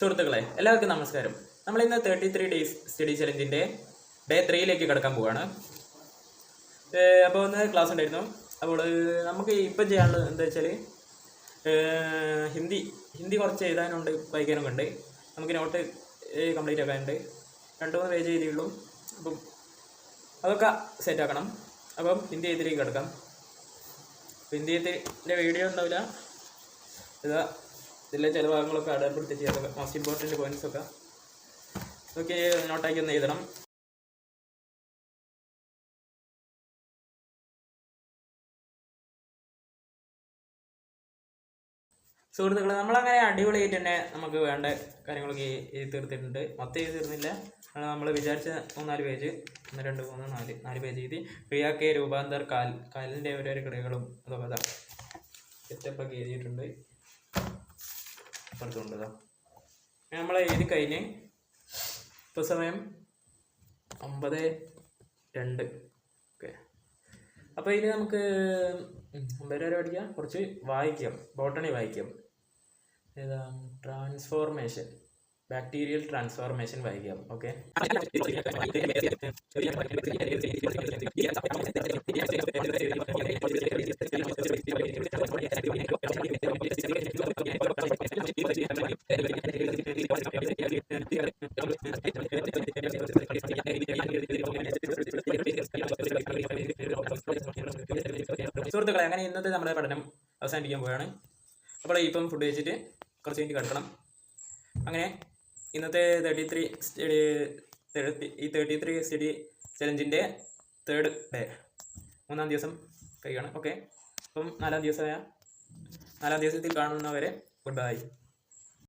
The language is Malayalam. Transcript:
സുഹൃത്തുക്കളെ എല്ലാവർക്കും നമസ്കാരം. നമ്മൾ ഇന്ന് 33 ഡേയ്സ് സ്റ്റഡി ചലഞ്ചിൻ്റെ ഡേ 3ലേക്ക് കിടക്കാൻ പോവുകയാണ്. അപ്പോൾ ഒന്ന് ക്ലാസ് ഉണ്ടായിരുന്നു. അപ്പോൾ നമുക്ക് ഇപ്പം ചെയ്യാനുള്ളത് എന്താ വെച്ചാൽ ഹിന്ദി കുറച്ച് എഴുതാനുണ്ട്, വായിക്കാനൊക്കെ ഉണ്ട്. നമുക്ക് നോട്ട് കംപ്ലീറ്റ് ആക്കാനുണ്ട്. 2-3 പേജ് എഴുതിയുള്ളൂ. അപ്പം അതൊക്കെ സെറ്റ് ആക്കണം. അപ്പം ഹിന്ദി എഴുതിലേക്ക് കിടക്കാം. ഹിന്ദി എഴുത്തിൻ്റെ വീഡിയോ ഉണ്ടാവില്ല, ഇതാ ഇതിലെ ചില ഭാഗങ്ങളൊക്കെ അടയാളപ്പെടുത്തി ചെയ്യാം. മോസ്റ്റ് ഇമ്പോർട്ടൻറ്റ് പോയിന്റ്സൊക്കെ ഓക്കെ നോട്ടാക്കി ഒന്ന് എഴുതണം. സുഹൃത്തുക്കളെ, നമ്മളങ്ങനെ അടിപൊളിയായിട്ട് തന്നെ നമുക്ക് വേണ്ട കാര്യങ്ങളൊക്കെ എഴുതി തീർത്തിട്ടുണ്ട്. മൊത്തം എഴുതി തീർന്നില്ല, നമ്മൾ വിചാരിച്ച 3-4 പേജ് 1 2 3 4 പേജ് എഴുതി. ക്രിയാക്കെ രൂപാന്തർ കാലിൻ്റെ ഓരോരോ ക്രിയകളും അതൊക്കെ അതാ സെറ്റപ്പൊക്കെ എഴുതിയിട്ടുണ്ട്. പുറത്തുകൊണ്ടതാ നമ്മൾ എഴുതി കഴിഞ്ഞ് ഇപ്പോൾ സമയം 9:02. ഓക്കെ, അപ്പോൾ ഇനി നമുക്ക് 9 വരെ പഠിക്കാം. കുറച്ച് വായിക്കാം, ബോട്ടണി വായിക്കാം. ഏതാ ട്രാൻസ്ഫോർമേഷൻ, ബാക്ടീരിയൽ ട്രാൻസ്ഫോർമേഷൻ വായിക്കാം. ഓക്കെ, സുഹൃത്തുക്കളെ, അങ്ങനെ ഇന്നത്തെ നമ്മുടെ പഠനം അവസാനിപ്പിക്കാൻ പോവുകയാണ്. അപ്പോൾ ഇപ്പം ഫുഡ് കഴിച്ചിട്ട് കുറച്ച് കഴിഞ്ഞ് കിടക്കണം. അങ്ങനെ ഇന്നത്തെ 33 സ്റ്റഡി ചലഞ്ചിൻ്റെ 3rd ഡേ, 3-ാം ദിവസം കഴിയുകയാണ്. ഓക്കെ, അപ്പം 4-ാം ദിവസത്തിൽ കാണുന്നവരെ ഗുഡ് ബൈ.